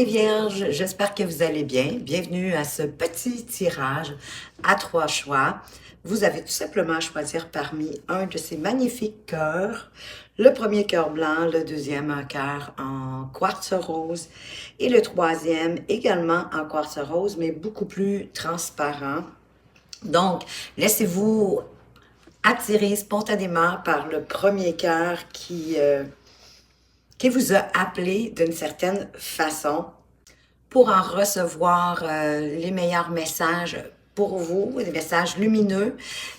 les vierges, j'espère que vous allez bien. Bienvenue à ce petit tirage à 3 choix. Vous avez tout simplement à choisir parmi un de ces magnifiques cœurs. Le premier cœur blanc, le deuxième un cœur en quartz rose et le troisième également en quartz rose, mais beaucoup plus transparent. Donc, laissez-vous attirer spontanément par le premier cœur qui vous a appelé d'une certaine façon pour en recevoir les meilleurs messages pour vous, des messages lumineux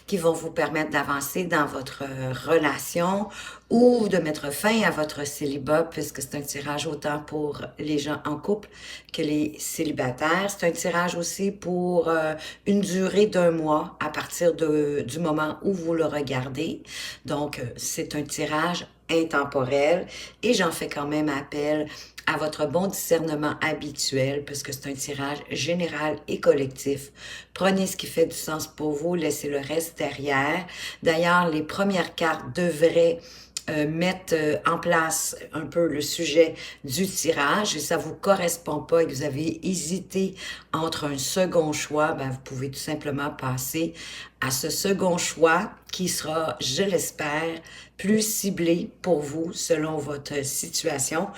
qui vont vous permettre d'avancer dans votre relation ou de mettre fin à votre célibat, puisque c'est un tirage autant pour les gens en couple que les célibataires. C'est un tirage aussi pour une durée d'1 mois à partir du moment où vous le regardez. Donc, c'est un tirage intemporel et j'en fais quand même appel à votre bon discernement habituel, puisque c'est un tirage général et collectif. Prenez ce qui fait du sens pour vous, laissez le reste derrière. D'ailleurs, les premières cartes devraient mettre en place un peu le sujet du tirage et ça vous correspond pas et que vous avez hésité entre un second choix, ben vous pouvez tout simplement passer à ce second choix qui sera, je l'espère, plus ciblé pour vous selon votre situation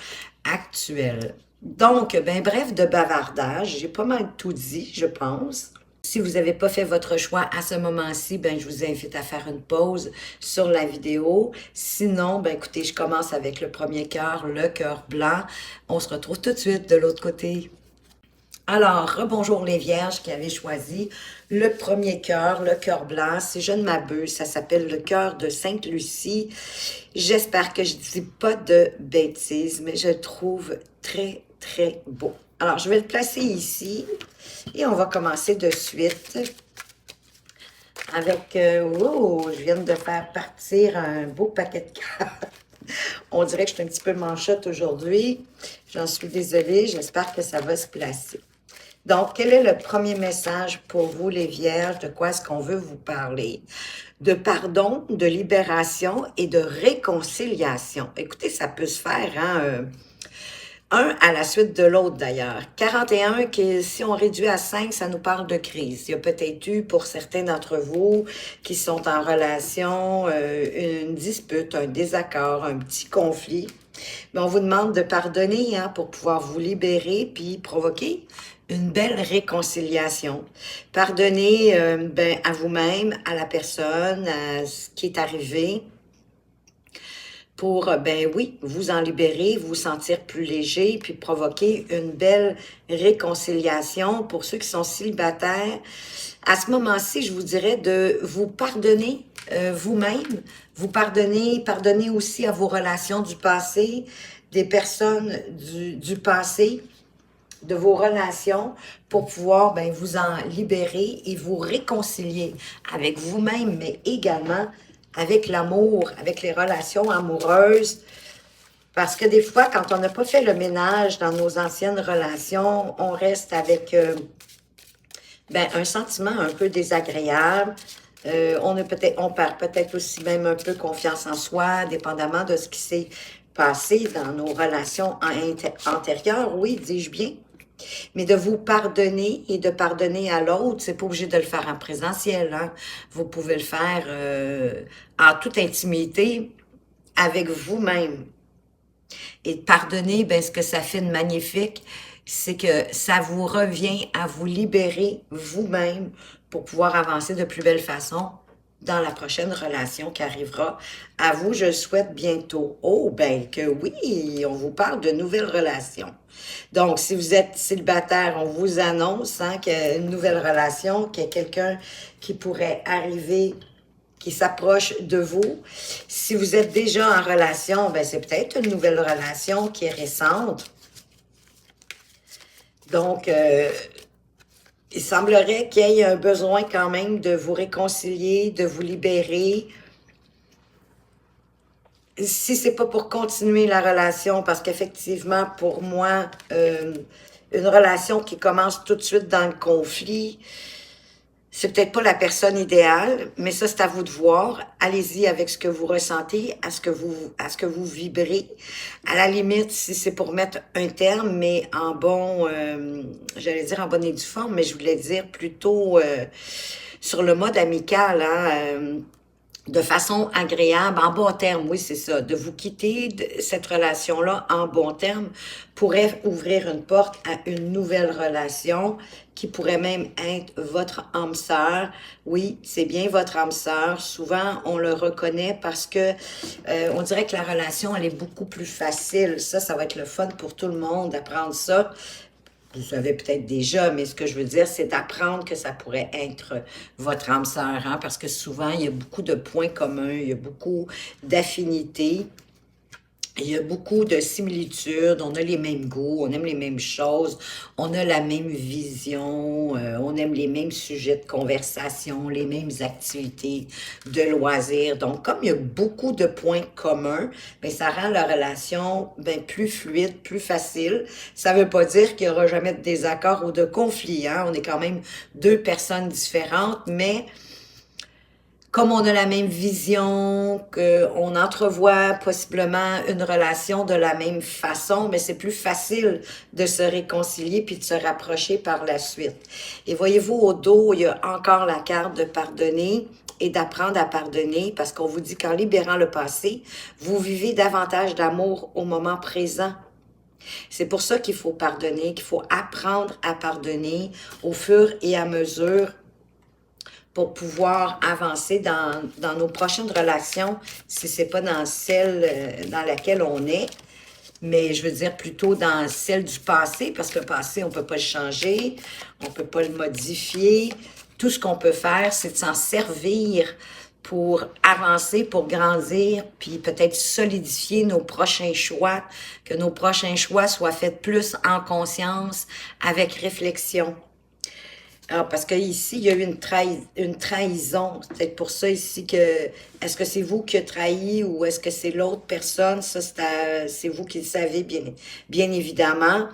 actuelle. Donc, ben bref de bavardage, j'ai pas mal tout dit, je pense. Si vous n'avez pas fait votre choix à ce moment-ci, ben je vous invite à faire une pause sur la vidéo. Sinon, ben écoutez, je commence avec le premier cœur, le cœur blanc. On se retrouve tout de suite de l'autre côté. Alors, rebonjour les vierges qui avaient choisi le premier cœur, le cœur blanc. Si je ne m'abuse, ça s'appelle le cœur de Sainte-Lucie. J'espère que je ne dis pas de bêtises, mais je le trouve très, très beau. Alors, je vais le placer ici et on va commencer de suite avec... oh, je viens de faire partir un beau paquet de cartes. On dirait que je suis un petit peu manchotte aujourd'hui. J'en suis désolée. J'espère que ça va se placer. Donc, quel est le premier message pour vous, les vierges? De quoi est-ce qu'on veut vous parler? De pardon, de libération et de réconciliation. Écoutez, ça peut se faire, hein? Un à la suite de l'autre, d'ailleurs. 41, qui, si on réduit à 5, ça nous parle de crise. Il y a peut-être eu, pour certains d'entre vous, qui sont en relation, une dispute, un désaccord, un petit conflit. Mais on vous demande de pardonner, hein, pour pouvoir vous libérer puis provoquer une belle réconciliation. Pardonnez ben, à vous-même, à la personne, à ce qui est arrivé, pour, ben oui, vous en libérer, vous sentir plus léger, puis provoquer une belle réconciliation. Pour ceux qui sont célibataires, à ce moment-ci, je vous dirais de vous pardonner vous-même, vous pardonner aussi à vos relations du passé, des personnes du passé, de vos relations, pour pouvoir ben, vous en libérer et vous réconcilier avec vous-même, mais également avec l'amour, avec les relations amoureuses. Parce que des fois, quand on n'a pas fait le ménage dans nos anciennes relations, on reste avec ben, un sentiment un peu désagréable. On perd peut-être aussi même un peu confiance en soi, dépendamment de ce qui s'est passé dans nos relations antérieures. Oui, dis-je bien. Mais de vous pardonner et de pardonner à l'autre, c'est pas obligé de le faire en présentiel, hein. Vous pouvez le faire en toute intimité avec vous-même. Et pardonner, ben, ce que ça fait de magnifique, c'est que ça vous revient à vous libérer vous-même pour pouvoir avancer de plus belle façon dans la prochaine relation qui arrivera à vous, je le souhaite bientôt. Oh, ben que oui, on vous parle de nouvelles relations. Donc, si vous êtes célibataire, on vous annonce hein, qu'il y a une nouvelle relation, qu'il y a quelqu'un qui pourrait arriver, qui s'approche de vous. Si vous êtes déjà en relation, ben c'est peut-être une nouvelle relation qui est récente. Donc, il semblerait qu'il y ait un besoin quand même de vous réconcilier, de vous libérer. Si c'est pas pour continuer la relation, parce qu'effectivement, pour moi, une relation qui commence tout de suite dans le conflit, C'est peut-être pas la personne idéale, mais ça, c'est à vous de voir. Allez-y avec ce que vous ressentez, à ce que vous vibrez. À la limite, si c'est pour mettre un terme, mais en bon, j'allais dire en bonne et due forme, mais je voulais dire plutôt sur le mode amical, hein, de façon agréable, en bon terme, oui, c'est ça, de vous quitter de cette relation-là en bon terme pourrait ouvrir une porte à une nouvelle relation qui pourrait même être votre âme sœur. Oui, c'est bien votre âme sœur. Souvent, on le reconnaît parce que on dirait que la relation, elle est beaucoup plus facile. Ça va être le fun pour tout le monde d'apprendre ça. Vous savez peut-être déjà, mais ce que je veux dire, c'est d'apprendre que ça pourrait être votre âme sœur, hein, parce que souvent, il y a beaucoup de points communs, il y a beaucoup d'affinités. Il y a beaucoup de similitudes, on a les mêmes goûts, on aime les mêmes choses, on a la même vision, on aime les mêmes sujets de conversation, les mêmes activités de loisirs. Donc, comme il y a beaucoup de points communs, ben, ça rend la relation ben, plus fluide, plus facile. Ça ne veut pas dire qu'il n'y aura jamais de désaccord ou de conflit, hein? On est quand même deux personnes différentes, mais comme on a la même vision, qu'on entrevoit possiblement une relation de la même façon, mais c'est plus facile de se réconcilier puis de se rapprocher par la suite. Et voyez-vous, au dos, il y a encore la carte de pardonner et d'apprendre à pardonner, parce qu'on vous dit qu'en libérant le passé, vous vivez davantage d'amour au moment présent. C'est pour ça qu'il faut pardonner, qu'il faut apprendre à pardonner au fur et à mesure pour pouvoir avancer dans nos prochaines relations, si c'est pas dans celle dans laquelle on est, mais je veux dire plutôt dans celle du passé, parce que le passé, on peut pas le changer, on peut pas le modifier. Tout ce qu'on peut faire, c'est de s'en servir pour avancer, pour grandir, puis peut-être solidifier nos prochains choix, que nos prochains choix soient faits plus en conscience, avec réflexion. Alors, parce qu'ici, il y a eu une trahison. C'est peut-être pour ça ici que, est-ce que c'est vous qui avez trahi ou est-ce que c'est l'autre personne? Ça, c'est vous qui le savez, bien évidemment.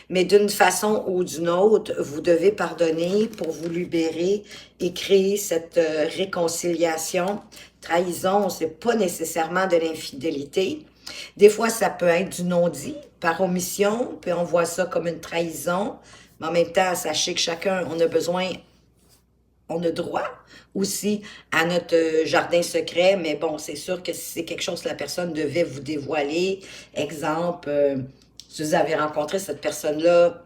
Mais d'une façon ou d'une autre, vous devez pardonner pour vous libérer et créer cette réconciliation. Trahison, c'est pas nécessairement de l'infidélité. Des fois, ça peut être du non-dit, par omission, puis on voit ça comme une trahison. Mais en même temps, sachez que chacun, on a besoin, on a droit aussi à notre jardin secret, mais bon, c'est sûr que si c'est quelque chose que la personne devait vous dévoiler, exemple, si vous avez rencontré cette personne-là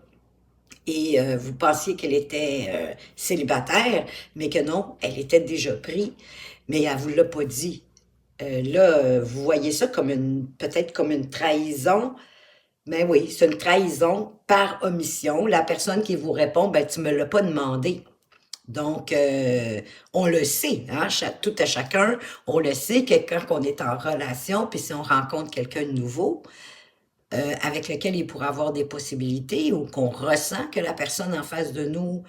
et vous pensiez qu'elle était célibataire, mais que non, elle était déjà prise, mais elle vous l'a pas dit. Là, vous voyez ça comme peut-être comme une trahison, ben oui, c'est une trahison par omission. La personne qui vous répond, ben tu me l'as pas demandé. Donc, on le sait, hein, tout à chacun, on le sait, quelqu'un qu'on est en relation, puis si on rencontre quelqu'un de nouveau, avec lequel il pourrait avoir des possibilités ou qu'on ressent que la personne en face de nous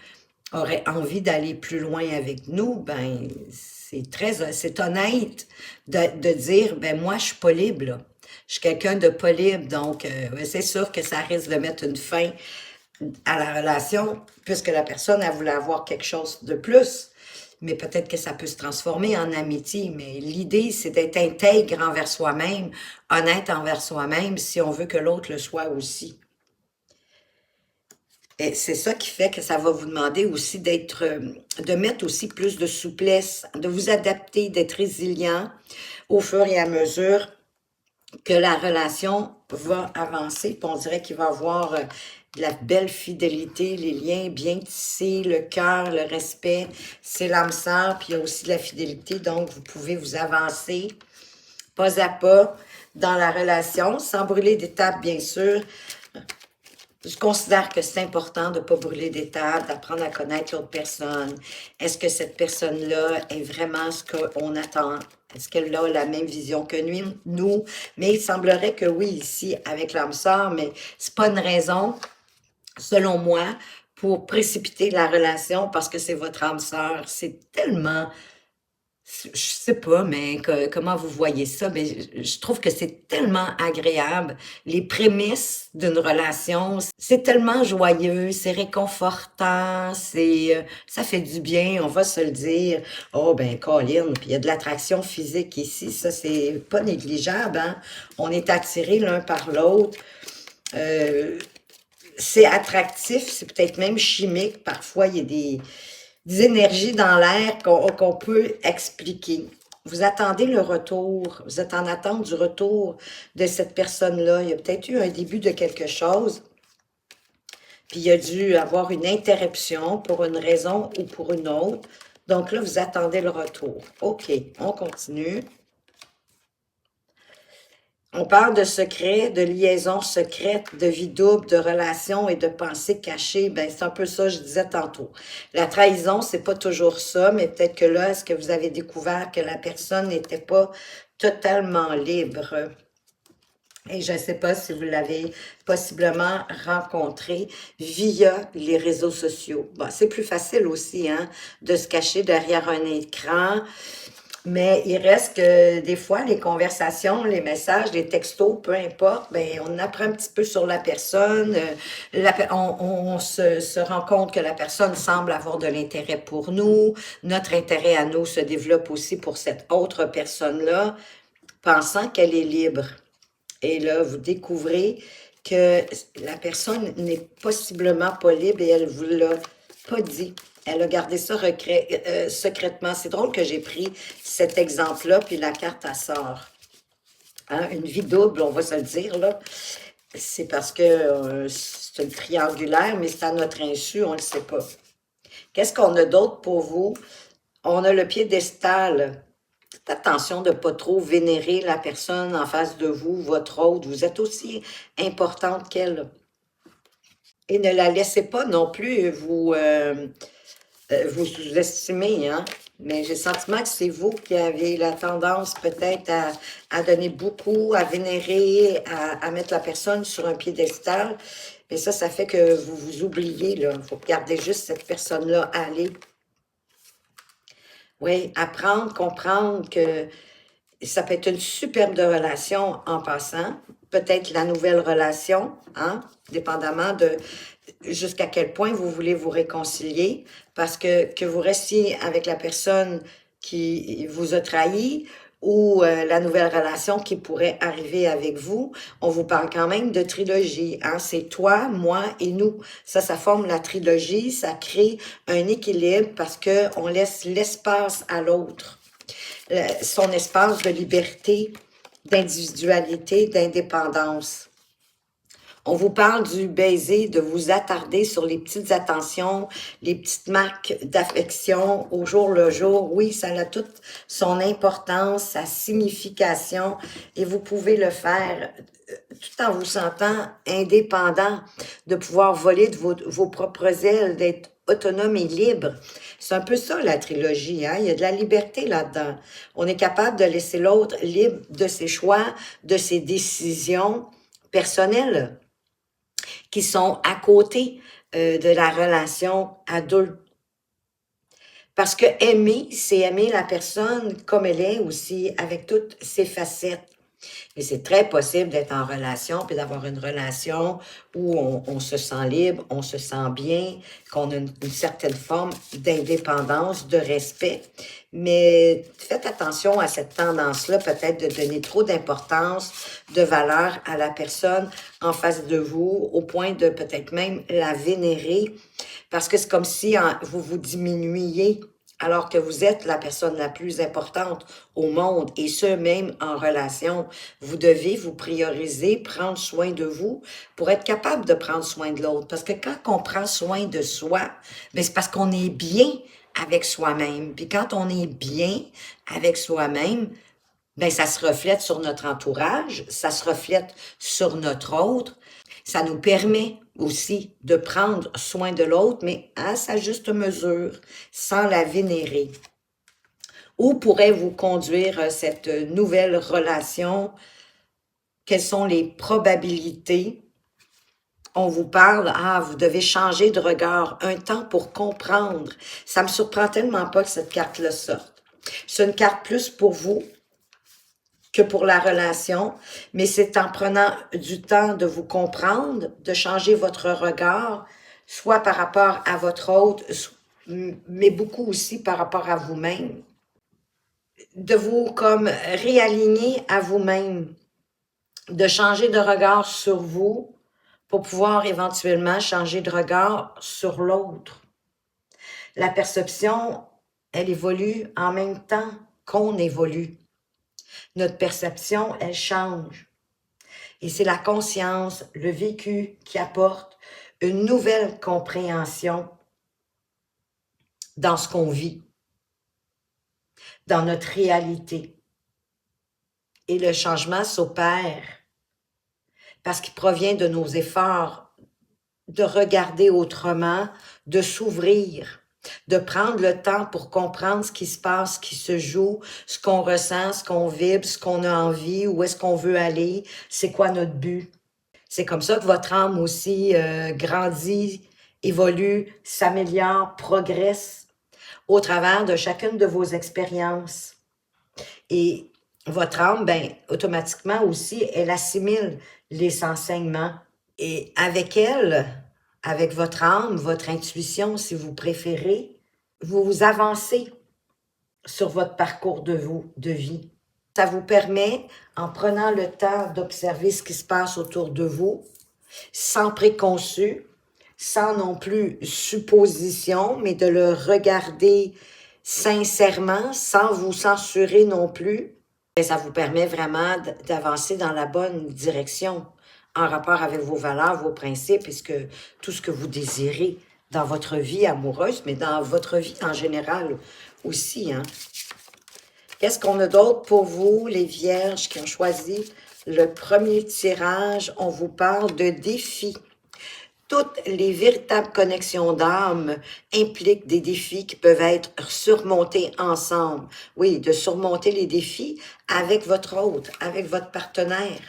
aurait envie d'aller plus loin avec nous, ben c'est honnête de dire, ben moi je suis pas libre, là. Je suis quelqu'un de pas libre, donc ouais, c'est sûr que ça risque de mettre une fin à la relation, puisque la personne a voulu avoir quelque chose de plus. Mais peut-être que ça peut se transformer en amitié. Mais l'idée, c'est d'être intègre envers soi-même, honnête envers soi-même, si on veut que l'autre le soit aussi. Et c'est ça qui fait que ça va vous demander aussi de mettre aussi plus de souplesse, de vous adapter, d'être résilient au fur et à mesure que la relation va avancer. Puis on dirait qu'il va y avoir de la belle fidélité, les liens bien tissés, le cœur, le respect, c'est l'âme sœur, puis il y a aussi de la fidélité, donc vous pouvez vous avancer pas à pas dans la relation, sans brûler d'étapes, bien sûr. Je considère que c'est important de ne pas brûler d'étapes, d'apprendre à connaître l'autre personne. Est-ce que cette personne-là est vraiment ce qu'on attend? Est-ce qu'elle a la même vision que nous? Mais il semblerait que oui, ici, avec l'âme sœur, mais c'est pas une raison, selon moi, pour précipiter la relation parce que c'est votre âme sœur. C'est tellement Je sais pas, mais comment vous voyez ça? Mais je trouve que c'est tellement agréable. Les prémices d'une relation, c'est tellement joyeux, c'est réconfortant, ça fait du bien, on va se le dire. Oh ben, Colin, puis il y a de l'attraction physique ici, ça c'est pas négligeable, hein? On est attirés l'un par l'autre. Euh, c'est attractif, c'est peut-être même chimique. Parfois, il y a des énergies dans l'air qu'on peut expliquer. Vous attendez le retour, vous êtes en attente du retour de cette personne-là. Il y a peut-être eu un début de quelque chose, puis il y a dû avoir une interruption pour une raison ou pour une autre. Donc là, vous attendez le retour. OK, on continue. On parle de secrets, de liaisons secrètes, de vie double, de relations et de pensées cachées. Ben, c'est un peu ça que je disais tantôt. La trahison, c'est pas toujours ça, mais peut-être que là, est-ce que vous avez découvert que la personne n'était pas totalement libre? Et je ne sais pas si vous l'avez possiblement rencontré via les réseaux sociaux. Bon, c'est plus facile aussi, hein, de se cacher derrière un écran. Mais il reste que des fois, les conversations, les messages, les textos, peu importe, ben, on apprend un petit peu sur la personne. On se rend compte que la personne semble avoir de l'intérêt pour nous. Notre intérêt à nous se développe aussi pour cette autre personne-là, pensant qu'elle est libre. Et là, vous découvrez que la personne n'est possiblement pas libre et elle vous l'a pas dit. Elle a gardé ça secrètement. C'est drôle que j'ai pris cet exemple-là, puis la carte, elle sort. Hein, une vie double, on va se le dire, là. C'est parce que c'est une triangulaire, mais c'est à notre insu, on ne le sait pas. Qu'est-ce qu'on a d'autre pour vous? On a le piédestal. Faites attention de ne pas trop vénérer la personne en face de vous, votre autre. Vous êtes aussi importante qu'elle. Et ne la laissez pas non plus vous sous-estimer, hein? Mais j'ai le sentiment que c'est vous qui avez la tendance peut-être à donner beaucoup, à vénérer, à mettre la personne sur un piédestal. Et ça fait que vous vous oubliez, là. Il faut regarder juste cette personne-là aller. Oui, apprendre, comprendre que ça peut être une superbe de relation en passant. Peut-être la nouvelle relation, hein, dépendamment de jusqu'à quel point vous voulez vous réconcilier, parce que vous restiez avec la personne qui vous a trahi ou la nouvelle relation qui pourrait arriver avec vous, on vous parle quand même de trilogie, hein? C'est toi, moi et nous. Ça forme la trilogie, ça crée un équilibre parce que on laisse l'espace à l'autre, son espace de liberté, d'individualité, d'indépendance. On vous parle du baiser, de vous attarder sur les petites attentions, les petites marques d'affection au jour le jour. Oui, ça a toute son importance, sa signification, et vous pouvez le faire tout en vous sentant indépendant, de pouvoir voler de vos propres ailes, d'être autonome et libre. C'est un peu ça, la trilogie, hein? Il y a de la liberté là-dedans. On est capable de laisser l'autre libre de ses choix, de ses décisions personnelles qui sont à côté de la relation à deux. Parce que aimer, c'est aimer la personne comme elle est aussi, avec toutes ses facettes. Et c'est très possible d'être en relation, puis d'avoir une relation où on se sent libre, on se sent bien, qu'on a une certaine forme d'indépendance, de respect. Mais faites attention à cette tendance-là, peut-être de donner trop d'importance, de valeur à la personne en face de vous, au point de peut-être même la vénérer, parce que c'est comme si vous vous diminuiez alors que vous êtes la personne la plus importante au monde, et ce, même en relation. Vous devez vous prioriser, prendre soin de vous pour être capable de prendre soin de l'autre. Parce que quand on prend soin de soi, ben c'est parce qu'on est bien avec soi-même. Puis quand on est bien avec soi-même, ben ça se reflète sur notre entourage, ça se reflète sur notre autre. Ça nous permet aussi de prendre soin de l'autre, mais à sa juste mesure, sans la vénérer. Où pourrait vous conduire cette nouvelle relation? Quelles sont les probabilités? On vous parle, vous devez changer de regard, un temps pour comprendre. Ça me surprend tellement pas que cette carte-là sorte. C'est une carte plus pour vous que pour la relation, mais c'est en prenant du temps de vous comprendre, de changer votre regard, soit par rapport à votre autre, mais beaucoup aussi par rapport à vous-même. De vous comme réaligner à vous-même, de changer de regard sur vous pour pouvoir éventuellement changer de regard sur l'autre. La perception, elle évolue en même temps qu'on évolue. Notre perception, elle change. Et c'est la conscience, le vécu qui apporte une nouvelle compréhension dans ce qu'on vit, dans notre réalité. Et le changement s'opère parce qu'il provient de nos efforts de regarder autrement, de s'ouvrir, de prendre le temps pour comprendre ce qui se passe, ce qui se joue, ce qu'on ressent, ce qu'on vibre, ce qu'on a envie, où est-ce qu'on veut aller, c'est quoi notre but. C'est comme ça que votre âme aussi grandit, évolue, s'améliore, progresse au travers de chacune de vos expériences. Et votre âme, ben, automatiquement aussi, elle assimile les enseignements. Et avec elle, avec votre âme, votre intuition, si vous préférez, vous avancez sur votre parcours de vie. Ça vous permet, en prenant le temps d'observer ce qui se passe autour de vous, sans préconçu, sans non plus supposition, mais de le regarder sincèrement, sans vous censurer non plus. Et ça vous permet vraiment d'avancer dans la bonne direction en rapport avec vos valeurs, vos principes, puisque tout ce que vous désirez dans votre vie amoureuse, mais dans votre vie en général aussi, hein. Qu'est-ce qu'on a d'autre pour vous, les vierges qui ont choisi le premier tirage? On vous parle de défis. Toutes les véritables connexions d'âme impliquent des défis qui peuvent être surmontés ensemble. Oui, de surmonter les défis avec votre autre, avec votre partenaire.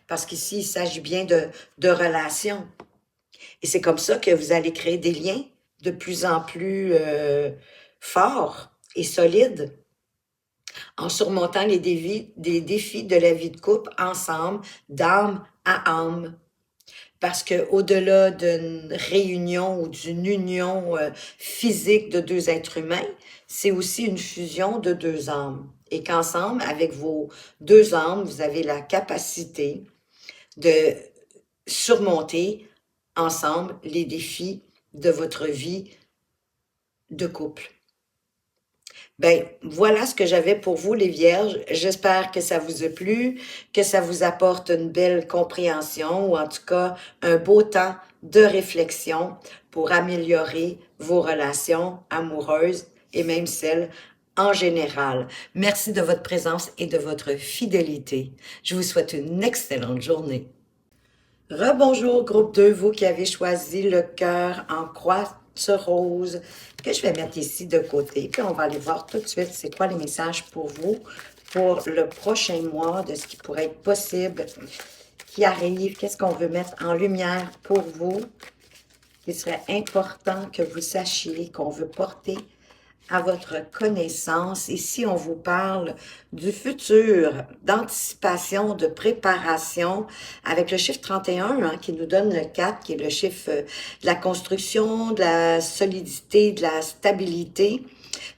Parce qu'ici, il s'agit bien de relations. Et c'est comme ça que vous allez créer des liens de plus en plus forts et solides, en surmontant les défis de la vie de couple ensemble, d'âme à âme. Parce que au-delà d'une réunion ou d'une union physique de deux êtres humains, c'est aussi une fusion de deux âmes. Et qu'ensemble, avec vos deux âmes, vous avez la capacité de surmonter ensemble les défis de votre vie de couple. Ben, voilà ce que j'avais pour vous, les vierges. J'espère que ça vous a plu, que ça vous apporte une belle compréhension ou en tout cas un beau temps de réflexion pour améliorer vos relations amoureuses et même celles en général. Merci de votre présence et de votre fidélité. Je vous souhaite une excellente journée. Rebonjour, groupe 2, vous qui avez choisi le cœur en croix rose, que je vais mettre ici de côté. Puis on va aller voir tout de suite c'est quoi les messages pour vous, pour le prochain mois, de ce qui pourrait être possible, qui arrive, qu'est-ce qu'on veut mettre en lumière pour vous, qui serait important que vous sachiez qu'on veut porter à votre connaissance. Ici, on vous parle du futur, d'anticipation, de préparation, avec le chiffre 31, hein, qui nous donne le 4, qui est le chiffre de la construction, de la solidité, de la stabilité.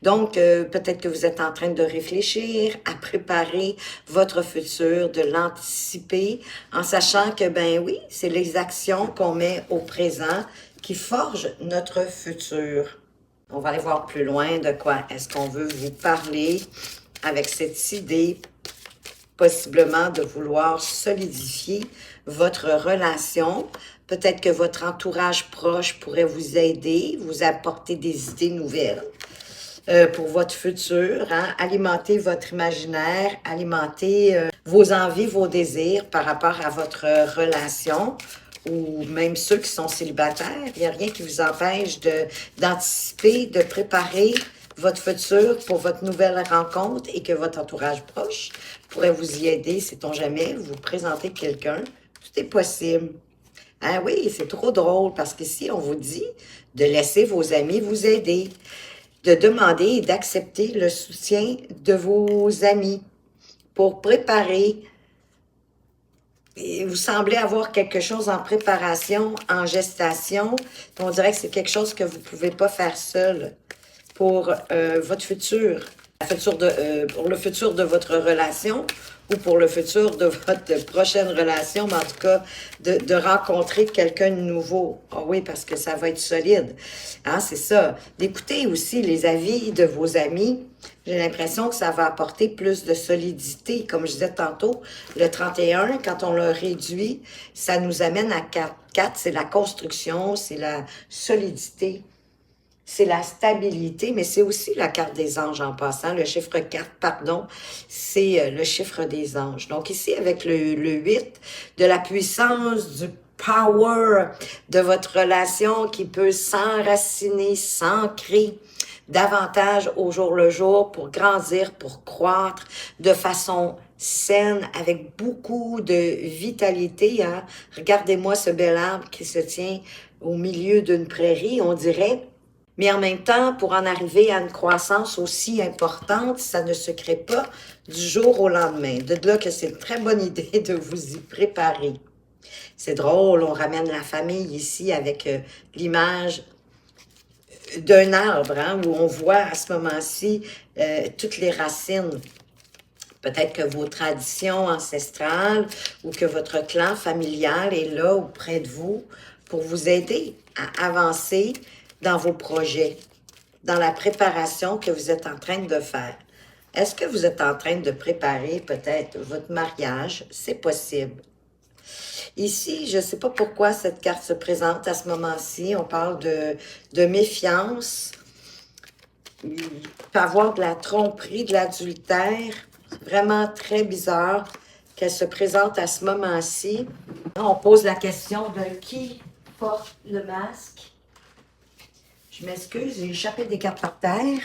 Donc, peut-être que vous êtes en train de réfléchir à préparer votre futur, de l'anticiper, en sachant que, ben oui, c'est les actions qu'on met au présent qui forgent notre futur. On va aller voir plus loin de quoi est-ce qu'on veut vous parler avec cette idée, possiblement de vouloir solidifier votre relation. Peut-être que votre entourage proche pourrait vous aider, vous apporter des idées nouvelles pour votre futur, hein? Alimenter votre imaginaire, alimenter vos envies, vos désirs par rapport à votre relation, ou même ceux qui sont célibataires. Il n'y a rien qui vous empêche d'anticiper, de préparer votre futur pour votre nouvelle rencontre et que votre entourage proche pourrait vous y aider, sait-on jamais, vous présenter quelqu'un. Tout est possible. Ah oui, c'est trop drôle parce qu'ici, on vous dit de laisser vos amis vous aider. de demander et d'accepter le soutien de vos amis pour préparer. Et vous semblez avoir quelque chose en préparation, en gestation. On dirait que c'est quelque chose que vous ne pouvez pas faire seul pour votre futur, pour le futur de votre relation ou pour le futur de votre prochaine relation, mais en tout cas, de rencontrer quelqu'un de nouveau. Ah oui, parce que ça va être solide. Hein, c'est ça. D'écouter aussi les avis de vos amis. J'ai l'impression que ça va apporter plus de solidité. Comme je disais tantôt, le 31, quand on le réduit, ça nous amène à 4. 4, c'est la construction, c'est la solidité. C'est la stabilité, mais c'est aussi la carte des anges en passant. Le chiffre 4, pardon, c'est le chiffre des anges. Donc ici, avec le 8, de la puissance, du power de votre relation qui peut s'enraciner, s'ancrer davantage au jour le jour pour grandir, pour croître de façon saine, avec beaucoup de vitalité. Hein? Regardez-moi ce bel arbre qui se tient au milieu d'une prairie, on dirait. Mais en même temps, pour en arriver à une croissance aussi importante, ça ne se crée pas du jour au lendemain. De là que c'est une très bonne idée de vous y préparer. C'est drôle, on ramène la famille ici avec l'image d'un arbre, hein, où on voit à ce moment-ci toutes les racines. Peut-être que vos traditions ancestrales ou que votre clan familial est là auprès de vous pour vous aider à avancer dans vos projets, dans la préparation que vous êtes en train de faire. Est-ce que vous êtes en train de préparer peut-être votre mariage? C'est possible. Ici, je ne sais pas pourquoi cette carte se présente à ce moment-ci. On parle de méfiance. Il peut y avoir de la tromperie, de l'adultère. C'est vraiment très bizarre qu'elle se présente à ce moment-ci. On pose la question de qui porte le masque. Je m'excuse, j'ai échappé des cartes par terre.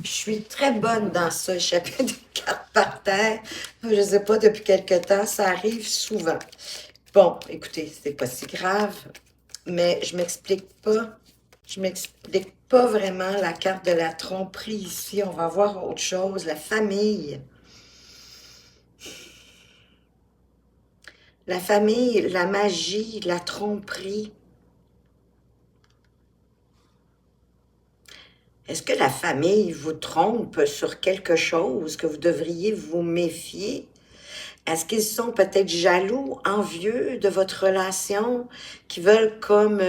Je suis très bonne dans ça, échapper des cartes par terre. Je ne sais pas, depuis quelque temps, ça arrive souvent. Bon, écoutez, c'est pas si grave, mais je m'explique pas. Je m'explique pas vraiment la carte de la tromperie ici. On va voir autre chose, la famille. La famille, la magie, la tromperie. Est-ce que la famille vous trompe sur quelque chose que vous devriez vous méfier? Est-ce qu'ils sont peut-être jaloux, envieux de votre relation, qui veulent comme,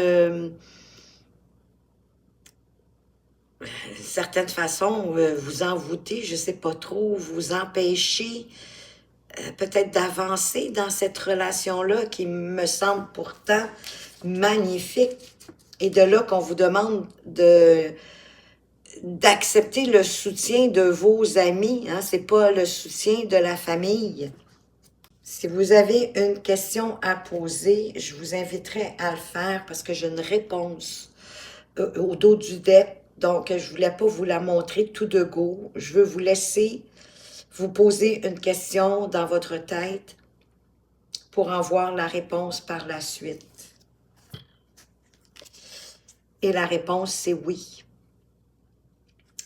certaine façon, vous envoûter, je ne sais pas trop, vous empêcher peut-être d'avancer dans cette relation-là qui me semble pourtant magnifique. Et de là qu'on vous demande d'accepter le soutien de vos amis, hein? C'est pas le soutien de la famille. Si vous avez une question à poser, je vous inviterai à le faire parce que j'ai une réponse au dos du deck. Donc, je ne voulais pas vous la montrer tout de go. Je veux vous laisser vous poser une question dans votre tête pour en voir la réponse par la suite. Et la réponse, c'est oui.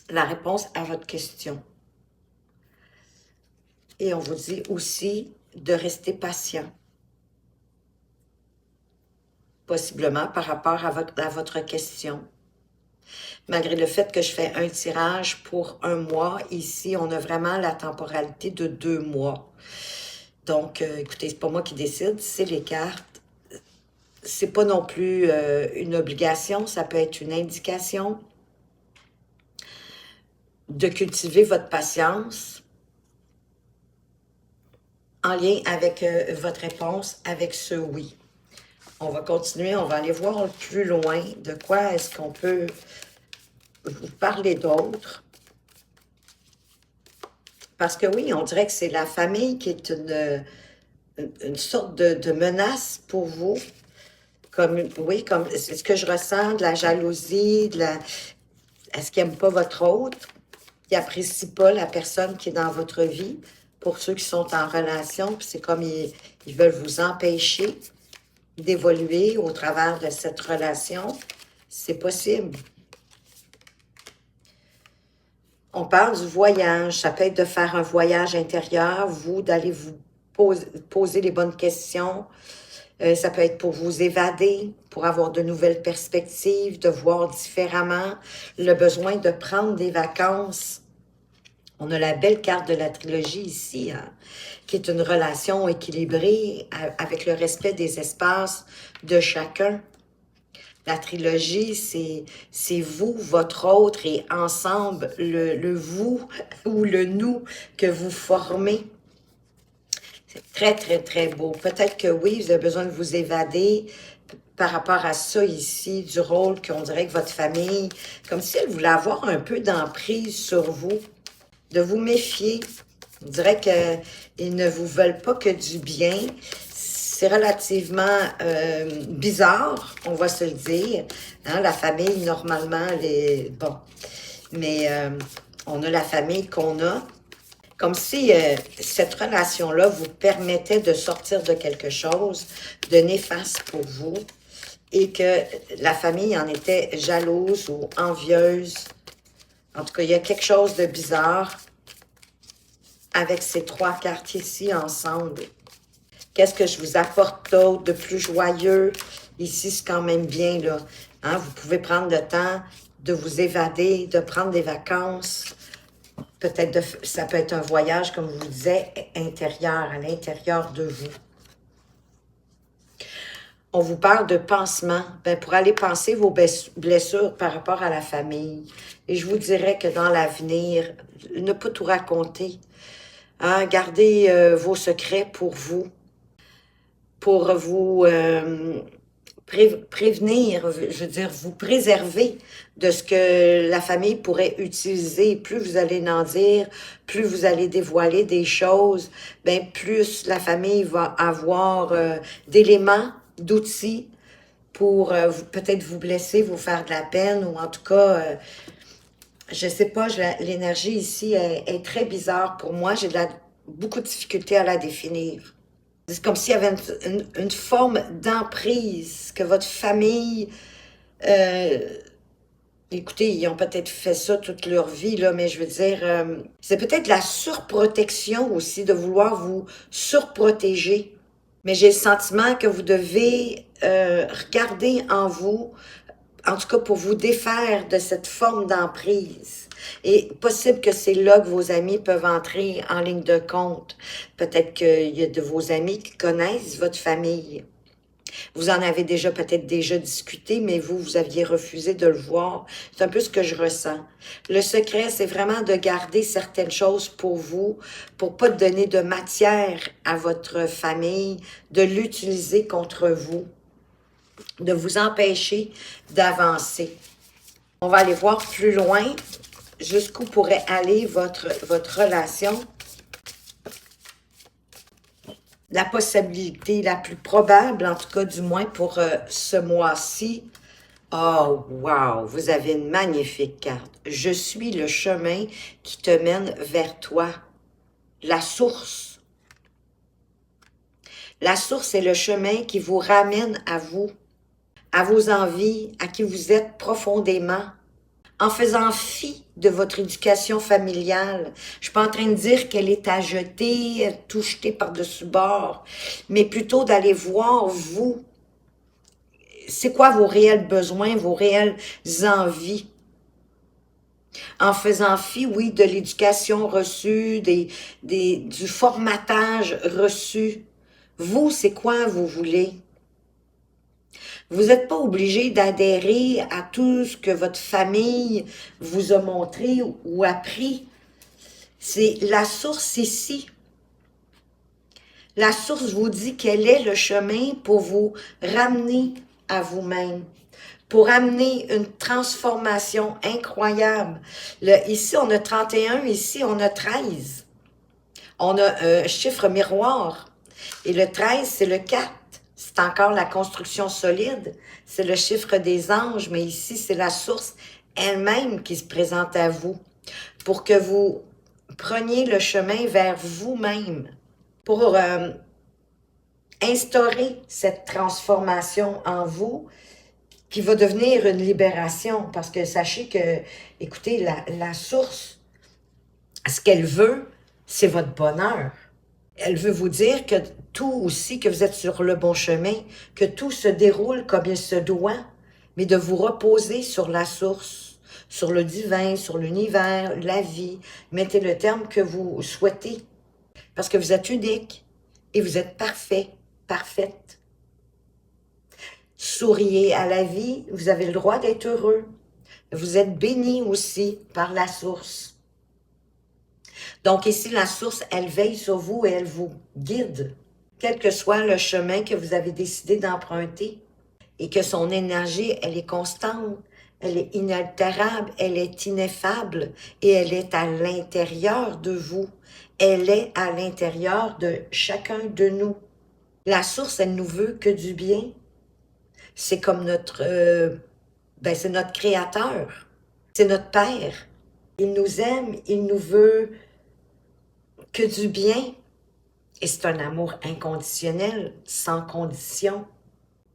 La réponse à votre question. Et on vous dit aussi de rester patient. Possiblement par rapport à votre question. Malgré le fait que je fais un tirage pour un mois, ici, on a vraiment la temporalité de 2 mois. Donc, écoutez, c'est pas moi qui décide, c'est les cartes. C'est pas non plus une obligation, ça peut être une indication de cultiver votre patience en lien avec votre réponse, avec ce oui. On va continuer, on va aller voir plus loin de quoi est-ce qu'on peut vous parler d'autre. Parce que oui, on dirait que c'est la famille qui est une sorte de menace pour vous. Comme, oui, comme c'est ce que je ressens, de la jalousie, est-ce qu'ils n'aiment pas votre autre? Ils n'apprécient pas la personne qui est dans votre vie. Pour ceux qui sont en relation, puis c'est comme ils veulent vous empêcher d'évoluer au travers de cette relation. C'est possible. On parle du voyage, ça peut être de faire un voyage intérieur, vous, d'aller vous poser les bonnes questions. Ça peut être pour vous évader, pour avoir de nouvelles perspectives, de voir différemment, le besoin de prendre des vacances. On a la belle carte de la trilogie ici, hein, qui est une relation équilibrée avec le respect des espaces de chacun. La trilogie, c'est vous, votre autre, et ensemble, le vous ou le nous que vous formez. C'est très, très, très beau. Peut-être que oui, vous avez besoin de vous évader par rapport à ça ici, du rôle qu'on dirait que votre famille, comme si elle voulait avoir un peu d'emprise sur vous, de vous méfier. On dirait qu'ils ne vous veulent pas que du bien. C'est relativement bizarre, on va se le dire. Hein, la famille, normalement, les bon. Mais on a la famille qu'on a. Comme si cette relation-là vous permettait de sortir de quelque chose de néfaste pour vous et que la famille en était jalouse ou envieuse. En tout cas, il y a quelque chose de bizarre avec ces trois cartes ici ensemble. Qu'est-ce que je vous apporte d'autre de plus joyeux? Ici, c'est quand même bien, là. Hein? Vous pouvez prendre le temps de vous évader, de prendre des vacances. Peut-être, ça peut être un voyage, comme je vous disais, intérieur, à l'intérieur de vous. On vous parle de pansement, ben pour aller panser vos blessures par rapport à la famille. Et je vous dirais que dans l'avenir, ne pas tout raconter. Hein? Gardez vos secrets pour vous prévenir, je veux dire, vous préserver de ce que la famille pourrait utiliser. Plus vous allez en dire, plus vous allez dévoiler des choses, ben plus la famille va avoir d'éléments, d'outils pour peut-être vous blesser, vous faire de la peine, ou en tout cas, je sais pas, l'énergie ici est très bizarre pour moi. J'ai beaucoup de difficulté à la définir. C'est comme s'il y avait une forme d'emprise, que votre famille... écoutez, ils ont peut-être fait ça toute leur vie, là, mais je veux dire, c'est peut-être la surprotection aussi, de vouloir vous surprotéger. Mais j'ai le sentiment que vous devez regarder en vous, en tout cas pour vous défaire de cette forme d'emprise. Et possible que c'est là que vos amis peuvent entrer en ligne de compte. Peut-être qu'il y a de vos amis qui connaissent votre famille. Vous en avez peut-être déjà discuté, mais vous aviez refusé de le voir. C'est un peu ce que je ressens. Le secret, c'est vraiment de garder certaines choses pour vous, pour pas donner de matière à votre famille, de l'utiliser contre vous, de vous empêcher d'avancer. On va aller voir plus loin jusqu'où pourrait aller votre relation. La possibilité la plus probable, en tout cas du moins pour ce mois-ci. Oh, wow! Vous avez une magnifique carte. Je suis le chemin qui te mène vers toi. La source. La source est le chemin qui vous ramène à vous, à vos envies, à qui vous êtes profondément. En faisant fi de votre éducation familiale. Je suis pas en train de dire qu'elle est à jeter, tout jeter par-dessus bord, mais plutôt d'aller voir, vous, c'est quoi vos réels besoins, vos réelles envies. En faisant fi, oui, de l'éducation reçue, du formatage reçu. Vous, c'est quoi vous voulez? Vous n'êtes pas obligé d'adhérer à tout ce que votre famille vous a montré ou appris. C'est la source ici. La source vous dit quel est le chemin pour vous ramener à vous-même, pour amener une transformation incroyable. Ici, on a 31, ici, on a 13. On a un chiffre miroir. Et le 13, c'est le 4. C'est encore la construction solide. C'est le chiffre des anges, mais ici, c'est la source elle-même qui se présente à vous pour que vous preniez le chemin vers vous-même, pour instaurer cette transformation en vous qui va devenir une libération. Parce que sachez que, écoutez, la source, ce qu'elle veut, c'est votre bonheur. Elle veut vous dire que tout aussi, que vous êtes sur le bon chemin, que tout se déroule comme il se doit, mais de vous reposer sur la source, sur le divin, sur l'univers, la vie. Mettez le terme que vous souhaitez, parce que vous êtes unique et vous êtes parfait, parfaite. Souriez à la vie, vous avez le droit d'être heureux. Vous êtes béni aussi par la source. Donc ici, la source, elle veille sur vous et elle vous guide, quel que soit le chemin que vous avez décidé d'emprunter. Et que son énergie, elle est constante, elle est inaltérable, elle est ineffable et elle est à l'intérieur de vous. Elle est à l'intérieur de chacun de nous. La source, elle nous veut que du bien. C'est comme c'est notre créateur, c'est notre Père. Il nous aime, il nous veut que du bien. Et c'est un amour inconditionnel, sans condition.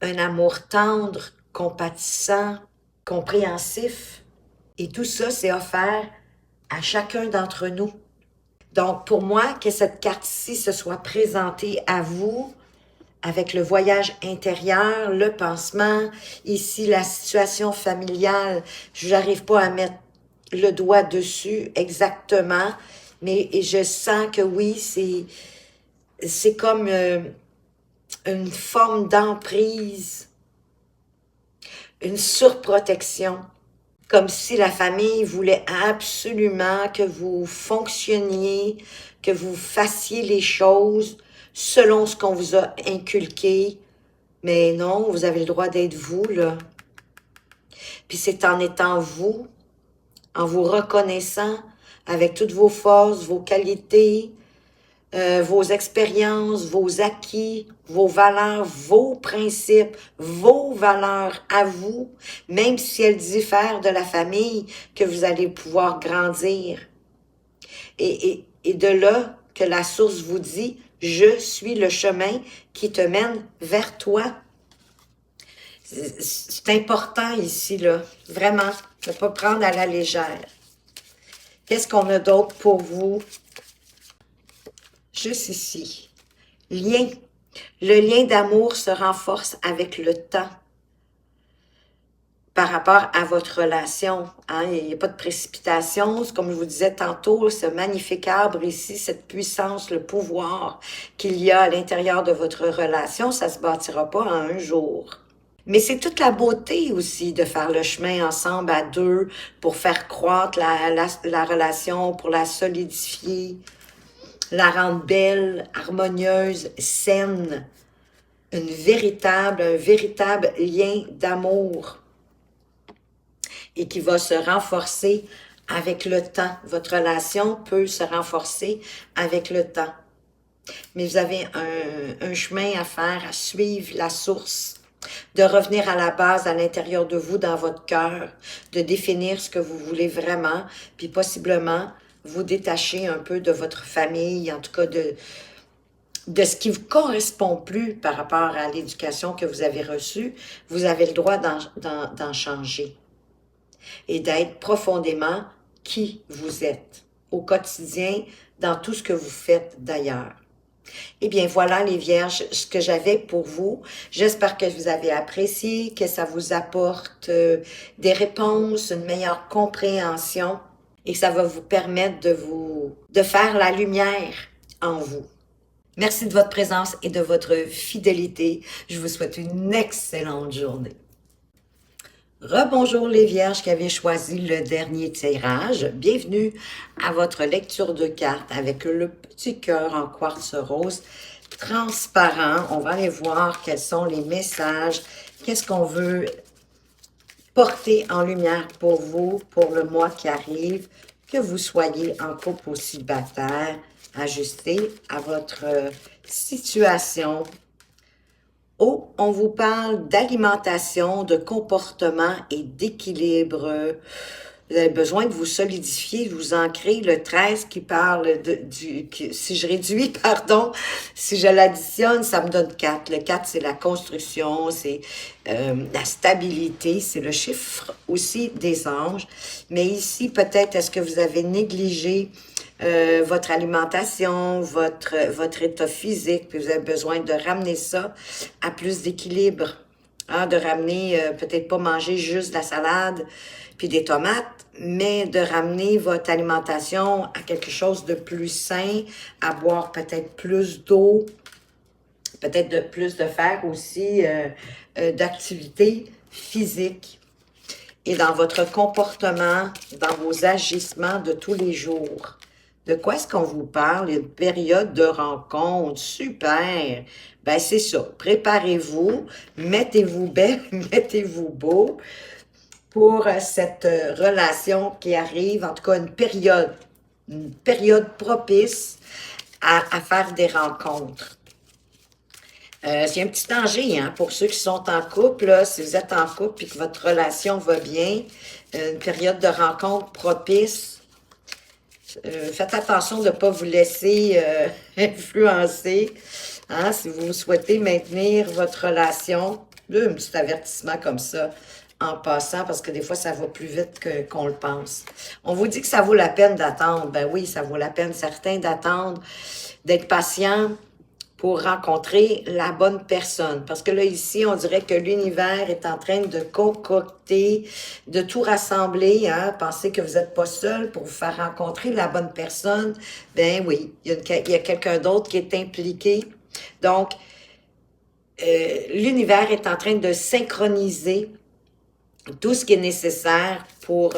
Un amour tendre, compatissant, compréhensif. Et tout ça, c'est offert à chacun d'entre nous. Donc, pour moi, que cette carte-ci se soit présentée à vous, avec le voyage intérieur, le pansement, ici, la situation familiale, je n'arrive pas à mettre le doigt dessus exactement, mais je sens que oui, c'est comme une forme d'emprise, une surprotection, comme si la famille voulait absolument que vous fonctionniez, que vous fassiez les choses selon ce qu'on vous a inculqué. Mais non, vous avez le droit d'être vous, là. Puis c'est en étant vous, en vous reconnaissant avec toutes vos forces, vos qualités, vos expériences, vos acquis, vos valeurs, vos principes, vos valeurs à vous, même si elles diffèrent de la famille, que vous allez pouvoir grandir. Et de là que la source vous dit, je suis le chemin qui te mène vers toi. C'est important ici, là, vraiment, de ne pas prendre à la légère. Qu'est-ce qu'on a d'autre pour vous? Juste ici. Lien. Le lien d'amour se renforce avec le temps par rapport à votre relation. Hein? Il n'y a pas de précipitation. Comme je vous disais tantôt, ce magnifique arbre ici, cette puissance, le pouvoir qu'il y a à l'intérieur de votre relation, ça ne se bâtira pas en un jour. Mais c'est toute la beauté aussi de faire le chemin ensemble à deux pour faire croître la relation, pour la solidifier, la rendre belle, harmonieuse, saine, un véritable lien d'amour et qui va se renforcer avec le temps. Votre relation peut se renforcer avec le temps. Mais vous avez un chemin à faire, à suivre la source, de revenir à la base, à l'intérieur de vous, dans votre cœur, de définir ce que vous voulez vraiment, puis possiblement vous détacher un peu de votre famille, en tout cas de ce qui vous correspond plus par rapport à l'éducation que vous avez reçue. Vous avez le droit d'en changer et d'être profondément qui vous êtes au quotidien, dans tout ce que vous faites d'ailleurs. Eh bien, voilà les Vierges, ce que j'avais pour vous. J'espère que vous avez apprécié, que ça vous apporte des réponses, une meilleure compréhension et que ça va vous permettre de faire la lumière en vous. Merci de votre présence et de votre fidélité. Je vous souhaite une excellente journée. Rebonjour les Vierges qui avaient choisi le dernier tirage. Bienvenue à votre lecture de cartes avec le petit cœur en quartz rose transparent. On va aller voir quels sont les messages, qu'est-ce qu'on veut porter en lumière pour vous, pour le mois qui arrive, que vous soyez en couple ou célibataire, ajusté à votre situation. Oh, on vous parle d'alimentation, de comportement et d'équilibre. Vous avez besoin de vous solidifier, de vous ancrer. Le 13 qui parle si je réduis, pardon, si je l'additionne, ça me donne 4. Le 4, c'est la construction, c'est la stabilité, c'est le chiffre aussi des anges. Mais ici, peut-être, est-ce que vous avez négligé votre alimentation, votre état physique, puis vous avez besoin de ramener ça à plus d'équilibre. Hein, de ramener, peut-être pas manger juste de la salade puis des tomates, mais de ramener votre alimentation à quelque chose de plus sain, à boire peut-être plus d'eau, peut-être plus de faire aussi d'activités physiques. Et dans votre comportement, dans vos agissements de tous les jours. De quoi est-ce qu'on vous parle? Une période de rencontre. Super! Ben, c'est ça. Préparez-vous, mettez-vous belle, mettez-vous beau pour cette relation qui arrive, en tout cas une période propice à faire des rencontres. C'est un petit danger, hein, pour ceux qui sont en couple, là, si vous êtes en couple et que votre relation va bien, une période de rencontre propice, faites attention de ne pas vous laisser influencer, hein, si vous souhaitez maintenir votre relation. Là, un petit avertissement comme ça en passant, parce que des fois, ça va plus vite qu'on le pense. On vous dit que ça vaut la peine d'attendre. Ben oui, ça vaut la peine, certain, d'attendre, d'être patient, pour rencontrer la bonne personne. Parce que là, ici, on dirait que l'univers est en train de concocter, de tout rassembler, hein. Pensez que vous n'êtes pas seul pour vous faire rencontrer la bonne personne. Ben oui, il y a quelqu'un d'autre qui est impliqué. Donc, l'univers est en train de synchroniser tout ce qui est nécessaire pour,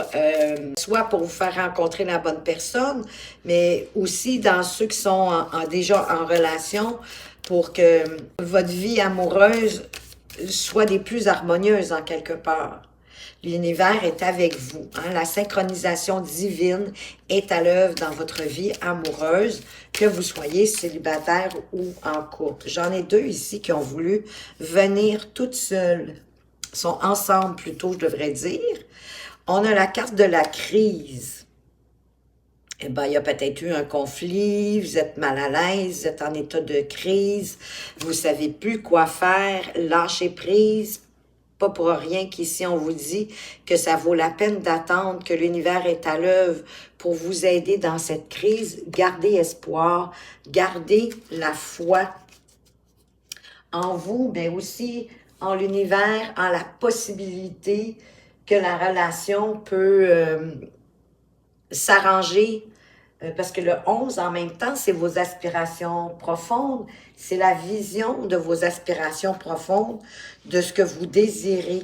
soit pour vous faire rencontrer la bonne personne, mais aussi dans ceux qui sont déjà en relation, pour que votre vie amoureuse soit des plus harmonieuses en quelque part. L'univers est avec vous. Hein? La synchronisation divine est à l'œuvre dans votre vie amoureuse, que vous soyez célibataire ou en couple. J'en ai deux ici qui ont voulu venir toutes seules. Sont ensemble plutôt, je devrais dire. On a la carte de la crise. Eh bien, il y a peut-être eu un conflit, vous êtes mal à l'aise, vous êtes en état de crise, vous ne savez plus quoi faire, lâchez prise. Pas pour rien qu'ici, on vous dit que ça vaut la peine d'attendre, que l'univers est à l'œuvre pour vous aider dans cette crise. Gardez espoir, gardez la foi en vous, mais aussi en l'univers, en la possibilité que la relation peut s'arranger, parce que le 11, en même temps, c'est vos aspirations profondes, c'est la vision de vos aspirations profondes, de ce que vous désirez.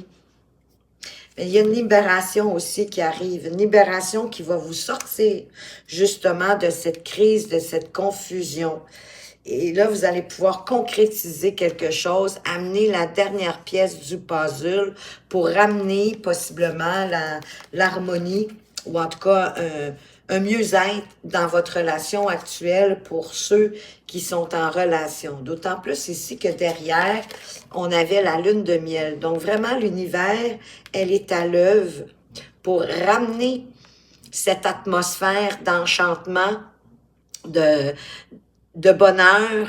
Mais il y a une libération aussi qui arrive, une libération qui va vous sortir justement de cette crise, de cette confusion. Et là, vous allez pouvoir concrétiser quelque chose, amener la dernière pièce du puzzle pour ramener possiblement l'harmonie ou en tout cas un mieux-être dans votre relation actuelle pour ceux qui sont en relation. D'autant plus ici que derrière, on avait la lune de miel. Donc vraiment, l'univers, elle est à l'œuvre pour ramener cette atmosphère d'enchantement, de bonheur,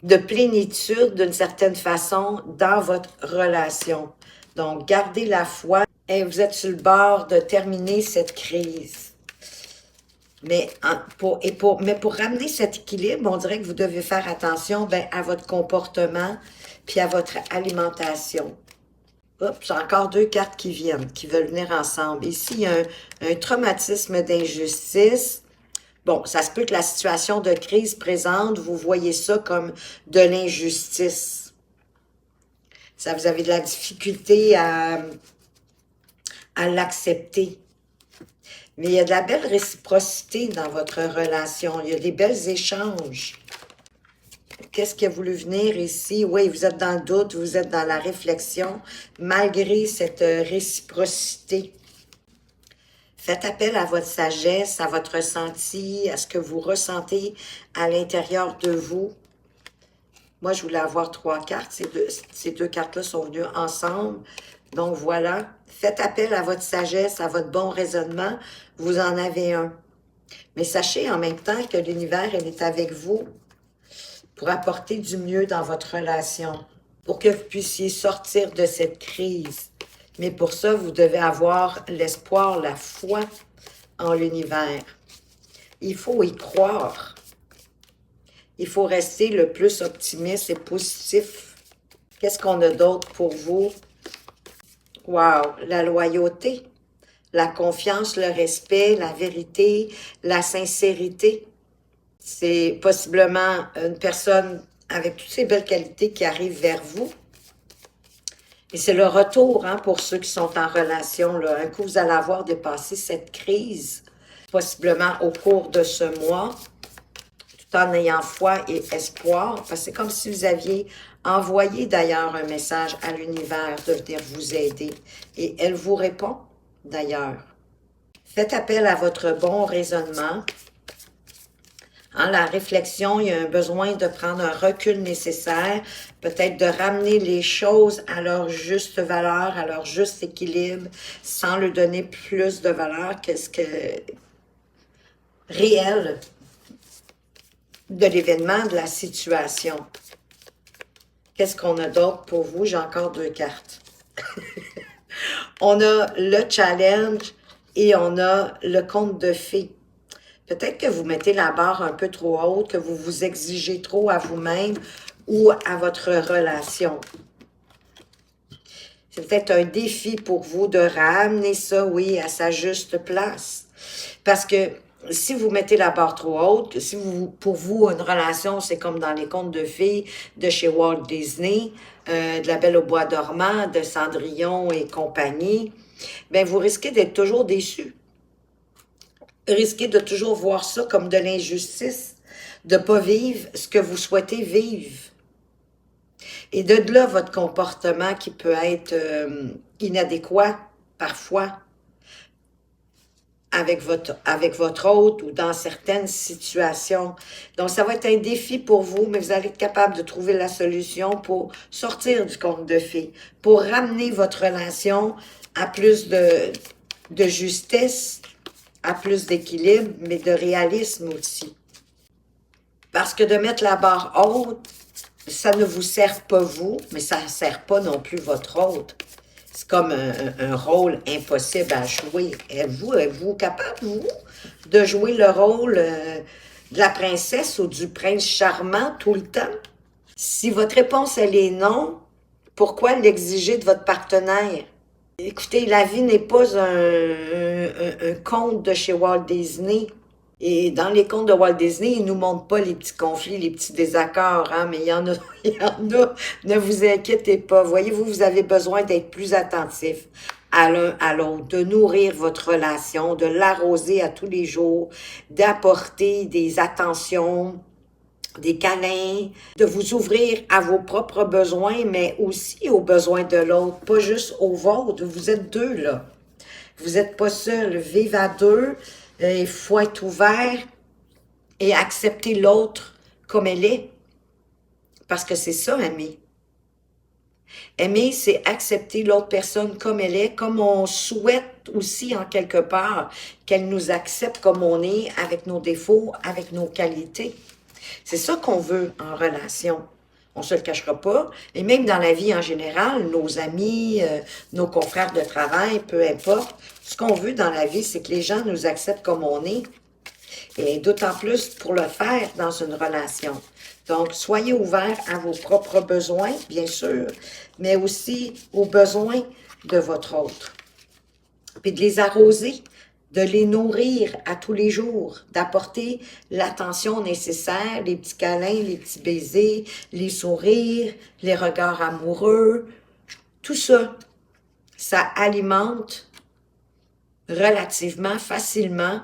de plénitude d'une certaine façon dans votre relation. Donc, gardez la foi et vous êtes sur le bord de terminer cette crise. Mais pour ramener cet équilibre, on dirait que vous devez faire attention à votre comportement puis à votre alimentation. Oups, j'ai encore deux cartes qui viennent, qui veulent venir ensemble. Ici, il y a un traumatisme d'injustice. Bon, ça se peut que la situation de crise présente, vous voyez ça comme de l'injustice. Ça, vous avez de la difficulté à l'accepter. Mais il y a de la belle réciprocité dans votre relation. Il y a des belles échanges. Qu'est-ce qui a voulu venir ici? Oui, vous êtes dans le doute, vous êtes dans la réflexion, malgré cette réciprocité. Faites appel à votre sagesse, à votre ressenti, à ce que vous ressentez à l'intérieur de vous. Moi, je voulais avoir trois cartes. Ces deux cartes-là sont venues ensemble. Donc, voilà. Faites appel à votre sagesse, à votre bon raisonnement. Vous en avez un. Mais sachez en même temps que l'univers, elle est avec vous pour apporter du mieux dans votre relation, pour que vous puissiez sortir de cette crise. Mais pour ça, vous devez avoir l'espoir, la foi en l'univers. Il faut y croire. Il faut rester le plus optimiste et positif. Qu'est-ce qu'on a d'autre pour vous? Wow! La loyauté, la confiance, le respect, la vérité, la sincérité. C'est possiblement une personne avec toutes ces belles qualités qui arrive vers vous. Et c'est le retour hein, pour ceux qui sont en relation. Là. Un coup, vous allez avoir dépassé cette crise, possiblement au cours de ce mois, tout en ayant foi et espoir. Parce que c'est comme si vous aviez envoyé d'ailleurs un message à l'univers de venir vous aider. Et elle vous répond d'ailleurs. Faites appel à votre bon raisonnement. Hein, la réflexion, il y a un besoin de prendre un recul nécessaire, peut-être de ramener les choses à leur juste valeur, à leur juste équilibre, sans leur donner plus de valeur que ce que réel de l'événement, de la situation. Qu'est-ce qu'on a d'autre pour vous? J'ai encore 2 cartes. On a le challenge et on a le conte de fées. Peut-être que vous mettez la barre un peu trop haute, que vous vous exigez trop à vous-même ou à votre relation. C'est peut-être un défi pour vous de ramener ça, oui, à sa juste place. Parce que si vous mettez la barre trop haute, si pour vous, une relation, c'est comme dans les contes de fées de chez Walt Disney, de La Belle au bois dormant, de Cendrillon et compagnie, bien, vous risquez d'être toujours déçus. Risquez de toujours voir ça comme de l'injustice, de ne pas vivre ce que vous souhaitez vivre. Et de là, votre comportement qui peut être inadéquat parfois avec votre hôte ou dans certaines situations. Donc, ça va être un défi pour vous, mais vous allez être capable de trouver la solution pour sortir du conte de fées, pour ramener votre relation à plus de justesse, à plus d'équilibre, mais de réalisme aussi. Parce que de mettre la barre haute, ça ne vous sert pas vous, mais ça ne sert pas non plus votre hôte. C'est comme un rôle impossible à jouer. Êtes-vous capable, vous, de jouer le rôle de la princesse ou du prince charmant tout le temps? Si votre réponse, elle est non, pourquoi l'exiger de votre partenaire? Écoutez, la vie n'est pas un conte de chez Walt Disney. Et dans les contes de Walt Disney, ils ne nous montrent pas les petits conflits, les petits désaccords, hein, mais il y en a, il y en a, ne vous inquiétez pas. Voyez-vous, vous avez besoin d'être plus attentif à l'un à l'autre, de nourrir votre relation, de l'arroser à tous les jours, d'apporter des attentions, des câlins, de vous ouvrir à vos propres besoins, mais aussi aux besoins de l'autre, pas juste aux vôtres. Vous êtes deux, là. Vous n'êtes pas seul. Vivre à deux, il faut être ouvert et accepter l'autre comme elle est. Parce que c'est ça, aimer. Aimer, c'est accepter l'autre personne comme elle est, comme on souhaite aussi, en quelque part, qu'elle nous accepte comme on est, avec nos défauts, avec nos qualités. C'est ça qu'on veut en relation. On ne se le cachera pas. Et même dans la vie en général, nos amis, nos confrères de travail, peu importe, ce qu'on veut dans la vie, c'est que les gens nous acceptent comme on est. Et d'autant plus pour le faire dans une relation. Donc, soyez ouverts à vos propres besoins, bien sûr, mais aussi aux besoins de votre autre. Puis de les arroser, de les nourrir à tous les jours, d'apporter l'attention nécessaire, les petits câlins, les petits baisers, les sourires, les regards amoureux, tout ça, ça alimente relativement facilement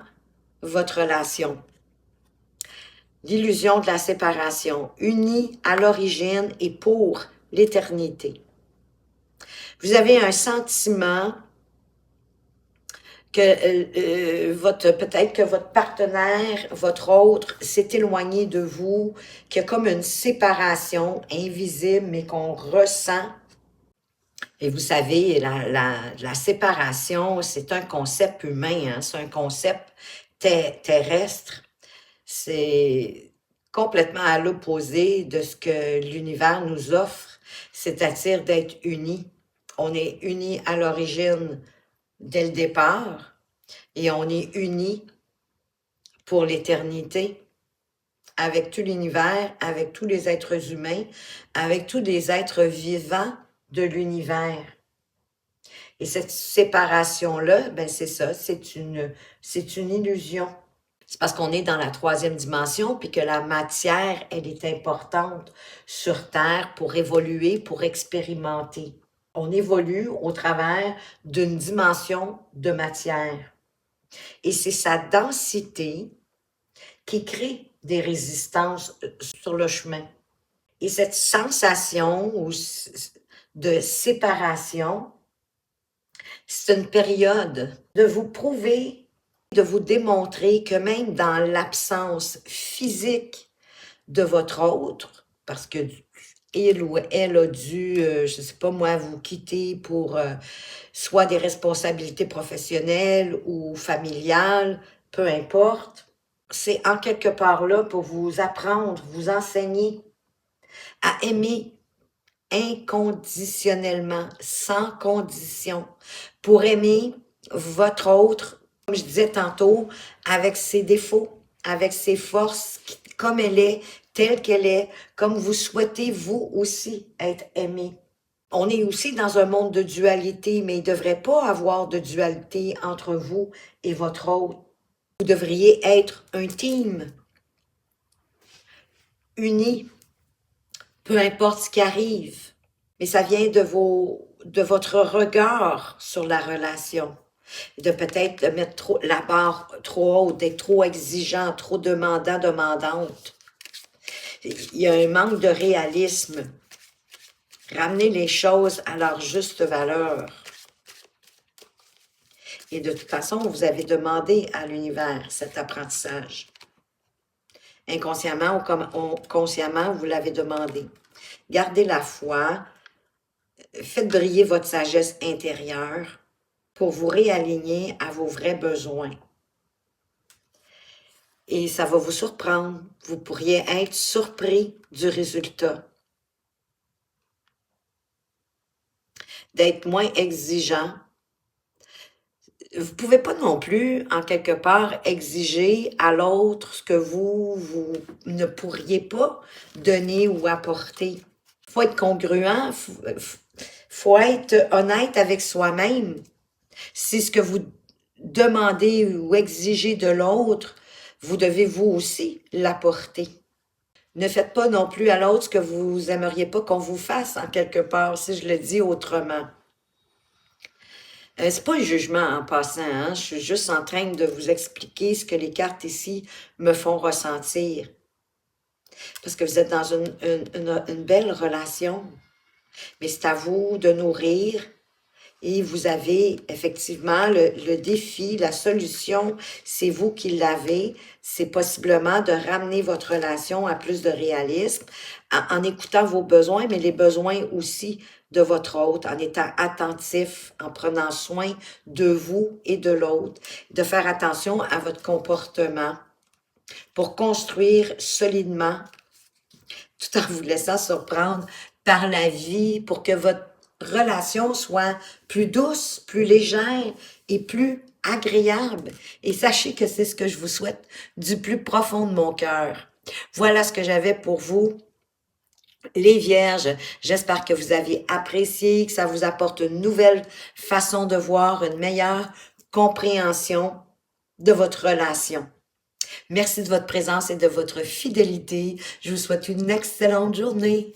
votre relation. L'illusion de la séparation, unis à l'origine et pour l'éternité. Vous avez un sentiment que peut-être que votre partenaire, votre autre, s'est éloigné de vous, qu'il y a comme une séparation invisible, mais qu'on ressent. Et vous savez, la séparation, c'est un concept humain, hein, c'est un concept terrestre. C'est complètement à l'opposé de ce que l'univers nous offre, c'est-à-dire d'être unis. On est unis à l'origine dès le départ, et on est unis pour l'éternité avec tout l'univers, avec tous les êtres humains, avec tous les êtres vivants de l'univers. Et cette séparation-là, ben c'est ça, c'est une illusion. C'est parce qu'on est dans la troisième dimension, puis que la matière, elle est importante sur Terre pour évoluer, pour expérimenter. On évolue au travers d'une dimension de matière. Et c'est sa densité qui crée des résistances sur le chemin. Et cette sensation de séparation, c'est une période de vous prouver, de vous démontrer que même dans l'absence physique de votre autre, parce que il ou elle a dû, je ne sais pas moi, vous quitter pour soit des responsabilités professionnelles ou familiales, peu importe, c'est en quelque part là pour vous apprendre, vous enseigner à aimer inconditionnellement, sans condition, pour aimer votre autre, comme je disais tantôt, avec ses défauts, avec ses forces, comme elle est, telle qu'elle est, comme vous souhaitez vous aussi être aimé. On est aussi dans un monde de dualité, mais il ne devrait pas avoir de dualité entre vous et votre autre. Vous devriez être un team, uni, peu importe ce qui arrive. Mais ça vient de votre regard sur la relation. De peut-être mettre la barre trop haute, d'être trop exigeant, trop demandant, demandante. Il y a un manque de réalisme. Ramener les choses à leur juste valeur. Et de toute façon, vous avez demandé à l'univers cet apprentissage. Inconsciemment ou consciemment, vous l'avez demandé. Gardez la foi, faites briller votre sagesse intérieure pour vous réaligner à vos vrais besoins. Et ça va vous surprendre. Vous pourriez être surpris du résultat. D'être moins exigeant. Vous ne pouvez pas non plus, en quelque part, exiger à l'autre ce que vous ne pourriez pas donner ou apporter. Il faut être congruent, faut être honnête avec soi-même. Si ce que vous demandez ou exigez de l'autre, vous devez vous aussi l'apporter. Ne faites pas non plus à l'autre ce que vous aimeriez pas qu'on vous fasse, en quelque part, si je le dis autrement. C'est pas un jugement en passant, hein? Je suis juste en train de vous expliquer ce que les cartes ici me font ressentir. Parce que vous êtes dans une belle relation, mais c'est à vous de nourrir. Et vous avez effectivement le défi, la solution, c'est vous qui l'avez. C'est possiblement de ramener votre relation à plus de réalisme en écoutant vos besoins, mais les besoins aussi de votre autre, en étant attentif, en prenant soin de vous et de l'autre, de faire attention à votre comportement pour construire solidement, tout en vous laissant surprendre par la vie, pour que votre relation soit plus douce, plus légère et plus agréable. Et sachez que c'est ce que je vous souhaite du plus profond de mon cœur. Voilà ce que j'avais pour vous, les Vierges. J'espère que vous avez apprécié, que ça vous apporte une nouvelle façon de voir, une meilleure compréhension de votre relation. Merci de votre présence et de votre fidélité. Je vous souhaite une excellente journée.